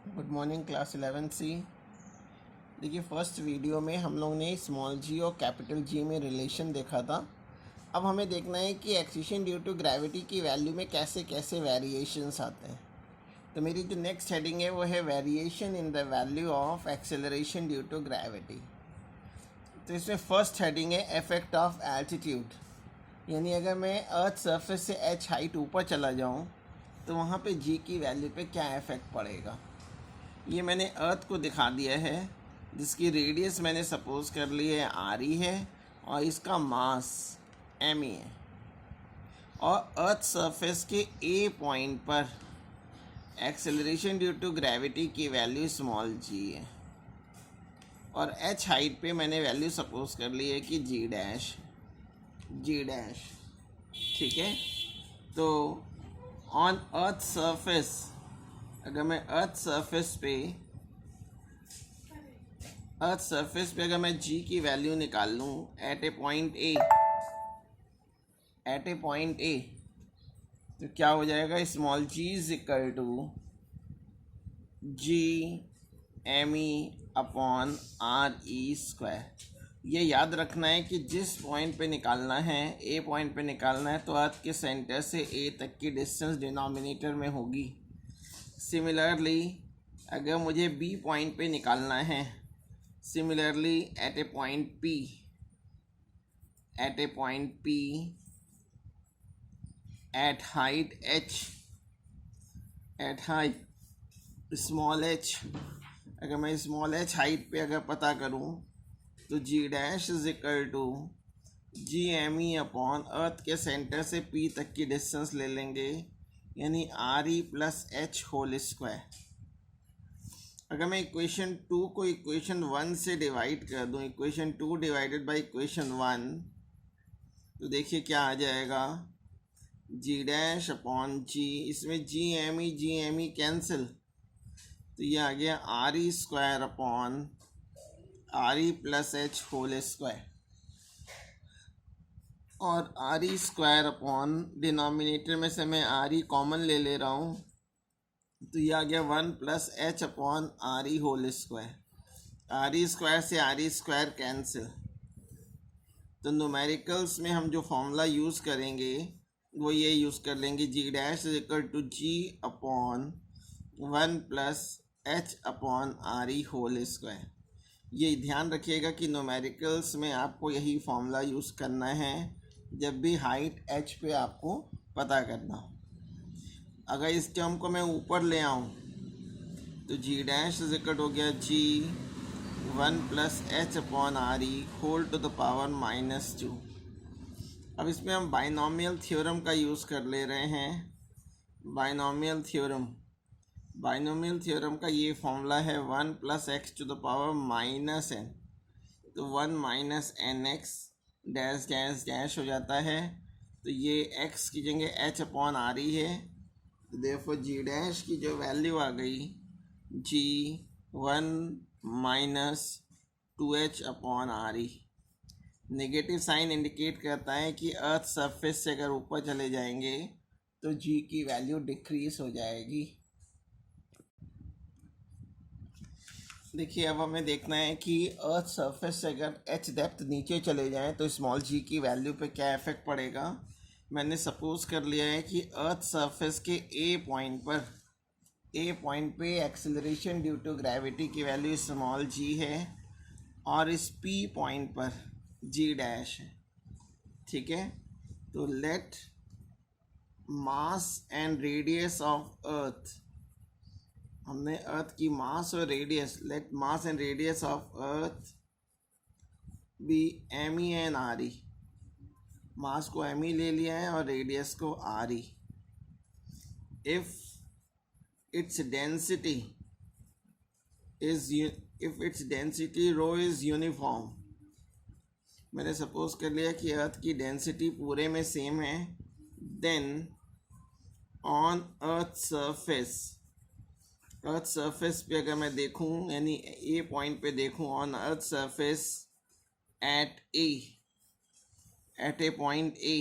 Good morning class 11 सी। देखिए first video में हम लोग ने स्मॉल जी और कैपिटल जी में रिलेशन देखा था। अब हमें देखना है कि एक्सीलरेशन ड्यू टू ग्रेविटी की वैल्यू में कैसे कैसे वेरिएशंस आते हैं। तो मेरी जो नेक्स्ट हेडिंग है वो है variation in the value of acceleration due to gravity. तो इसमें फर्स्ट हेडिंग है इफेक्ट ऑफ एल्टीट्यूड, यानी अगर मैं अर्थ सरफेस से एच हाइट ऊपर चला जाऊँ तो वहाँ पे जी की वैल्यू पे क्या इफ़ेक्ट पड़ेगा। ये मैंने अर्थ को दिखा दिया है, जिसकी रेडियस मैंने सपोज कर ली है आर ई है और इसका मास एम ई है, और अर्थ सरफेस के ए पॉइंट पर एक्सेलरेशन ड्यू टू ग्रेविटी की वैल्यू स्मॉल जी है, और एच हाइट पे मैंने वैल्यू सपोज कर ली है कि जी डैश। ठीक है। तो ऑन अर्थ सरफेस, अगर मैं अर्थ सरफेस पे अगर मैं जी की वैल्यू निकाल लूँ एट ए पॉइंट ए, तो क्या हो जाएगा, small ji is equal to G M E upon R E square. ये याद रखना है कि जिस पॉइंट पे निकालना है, ए पॉइंट पे निकालना है, तो अर्थ के सेंटर से ए तक की डिस्टेंस डिनोमिनेटर में होगी। सिमिलरली अगर मुझे बी पॉइंट पे निकालना है, similarly at a point P at height small H, अगर मैं स्मॉल एच हाइट पे अगर पता करूं तो G dash is equal to G M E upon earth के सेंटर से पी तक की डिस्टेंस ले लेंगे, यानी आर ई प्लस एच होल स्क्वायर। अगर मैं इक्वेशन 2 को इक्वेशन 1 से डिवाइड कर दूं, इक्वेशन 2 डिवाइडेड बाई इक्वेशन 1, तो देखिए क्या आ जाएगा, जी डैश अपॉन जी, इसमें जी एम ई कैंसिल, तो ये आ गया आर ई square upon R E plus H whole square, और आर ई स्क्वायर अपॉन डिनोमिनेटर में से मैं आर ई कॉमन ले ले रहा हूँ, तो ये आ गया 1 plus H upon R E whole square. R ई स्क्वायर से आर ई स्क्वायर कैंसिल, तो न्यूमेरिकल्स में हम जो फॉर्मूला यूज़ करेंगे वो ये यूज़ कर लेंगे, G dash is equal to G upon 1 plus H upon R E whole square. ये ध्यान रखिएगा कि न्यूमेरिकल्स में आपको यही फॉर्मूला यूज़ करना है जब भी हाइट एच पे आपको पता करना हो। अगर इस टर्म को मैं ऊपर ले आऊँ तो जी डैश इज इक्वल हो गया जी 1 plus H upon R E whole to the power -2। अब इसमें हम बाइनोमियल थ्योरम का यूज़ कर ले रहे हैं। बाइनोमियल थ्योरम का ये फॉर्मूला है 1 plus x to the power -n, तो 1 minus n x dash dash dash हो जाता है, तो ये x की जगह h अपॉन आर ई है, तो देयरफॉर जी डैश की जो वैल्यू आ गई जी 1 minus 2h upon R E. Negative sign indicate करता है कि अर्थ सरफेस से अगर ऊपर चले जाएंगे तो जी की वैल्यू डिक्रीज हो जाएगी। देखिए अब हमें देखना है कि अर्थ सरफेस से अगर एच डेप्थ नीचे चले जाएं तो स्मॉल जी की वैल्यू पे क्या इफेक्ट पड़ेगा। मैंने सपोज कर लिया है कि अर्थ सरफेस के ए पॉइंट पे एक्सेलरेशन ड्यू टू ग्रेविटी की वैल्यू स्मॉल जी है, और इस पी पॉइंट पर जी डैश है। ठीक है, तो let mass and radius of earth, हमने अर्थ की मास और radius, let mass and radius of earth be M E and R E. Mass को एम ई ले लिया है और रेडियस को R E. If its density rho is uniform, मैंने सपोज कर लिया कि अर्थ की डेंसिटी पूरे में सेम है, देन ऑन अर्थ सरफेस पे अगर मैं देखूं, यानी ए पॉइंट पे देखूं, on earth surface at a point A,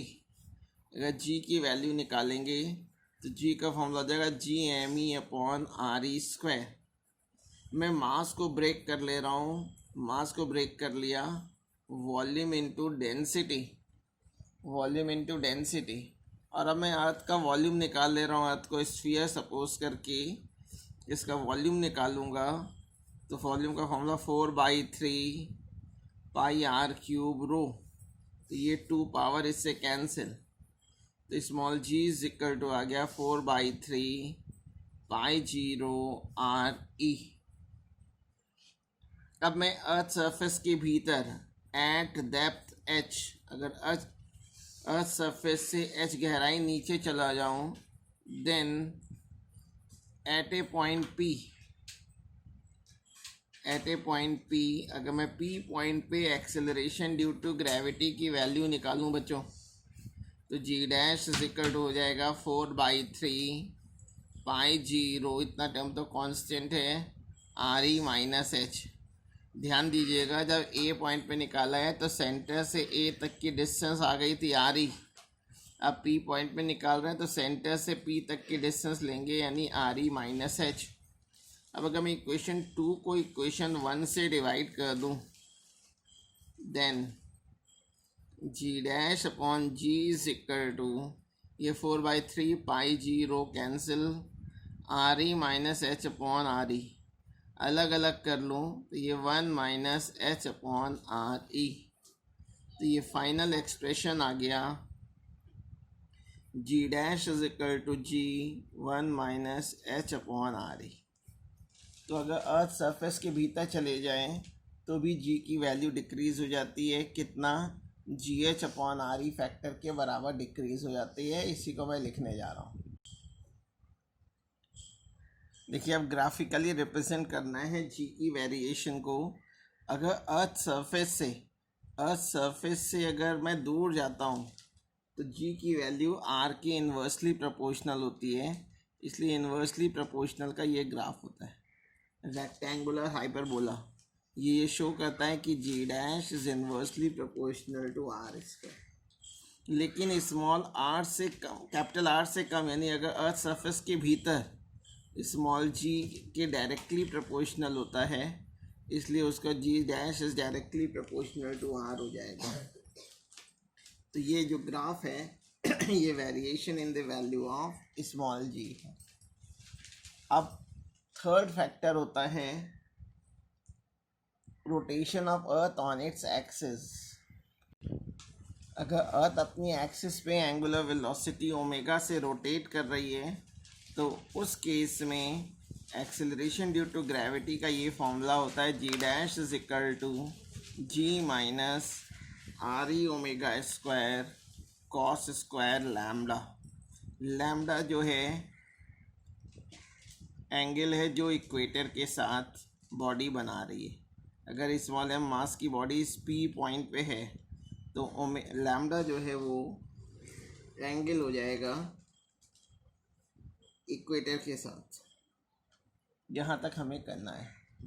अगर जी की वैल्यू निकालेंगे तो जी का फॉर्मूला हो जाएगा g M E upon R E square. मैं मास को ब्रेक कर ले रहा हूँ, मास को ब्रेक कर लिया, volume into density, volume into density. और अब मैं अर्थ का वॉल्यूम निकाल ले रहा हूँ, अर्थ को स्फीयर सपोज करके इसका वॉल्यूम निकालूंगा। तो वॉल्यूम का formula 4/3 pi R cube rho. तो ये 2 पावर इससे कैंसिल, तो small ji is equal to आ गया 4/3 पाई 0 आर ई। अब मैं अर्थ सरफेस के भीतर एट डेप्थ h, अगर अर्थ सरफेस से h गहराई नीचे चला जाऊं, then at a point P, अगर मैं P पॉइंट पे एक्सेलरेशन ड्यू टू ग्रेविटी की वैल्यू निकालूं बच्चों, तो G dash is equal to हो जाएगा 4/3 पाई 0, इतना टर्म तो कांस्टेंट है, आर ई माइनस एच। ध्यान दीजिएगा, जब ए पॉइंट पे निकाला है तो सेंटर से ए तक की डिस्टेंस आ गई थी आर ई। अब पी पॉइंट पे निकाल रहे हैं तो सेंटर से पी तक की डिस्टेंस लेंगे, यानी आर ई माइनस एच। अब अगर मैं इक्वेशन 2 को इक्वेशन 1 से डिवाइड कर दूं, then G dash upon G is equal to, ये 4/3 pi 0 cancel, R E minus H upon are E अलग अलग कर लूँ तो ये 1 minus H upon are E. तो ये फाइनल एक्सप्रेशन आ गया, G dash is equal to G 1 minus H upon are E. तो अगर अर्थ सरफेस के भीतर चले जाएं तो भी जी की वैल्यू डिक्रीज हो जाती है, कितना, जी H upon R E factor के बराबर डिक्रीज हो जाती है। इसी को मैं लिखने जा रहा हूँ। देखिए, अब ग्राफिकली रिप्रेजेंट करना है जी की वेरिएशन को। अगर अर्थ सरफेस से अगर मैं दूर जाता हूँ तो जी की वैल्यू आर के इन्वर्सली प्रोपोर्शनल होती है, इसलिए इन्वर्सली प्रोपोर्शनल का ये ग्राफ होता है, रेक्टेंगुलर हाइपरबोला। ये शो करता है कि G dash is inversely proportional to R square. लेकिन स्मॉल आर से कम, कैपिटल आर से कम, यानी अगर अर्थ सरफेस के भीतर स्मॉल जी के डायरेक्टली प्रोपोर्शनल होता है, इसलिए उसका G dash is directly proportional to R हो जाएगा। तो ये जो ग्राफ है ये variation in the value of small G है। अब थर्ड फैक्टर होता है rotation of earth on its axis. अगर अर्थ अपनी एक्सिस पे एंगुलर वेलोसिटी ओमेगा से रोटेट कर रही है तो उस केस में एक्सेलरेशन ड्यू टू ग्रेविटी का ये फॉर्मूला होता है, G dash is equal to G minus R E omega square cos square lambda. Lambda जो है एंगल है जो इक्वेटर के साथ बॉडी बना रही है। अगर स्मॉल एम मास की बॉडी इस पी पॉइंट पे है तो लैम्डा जो है वो एंगल हो जाएगा इक्वेटर के साथ, जहाँ तक हमें करना है।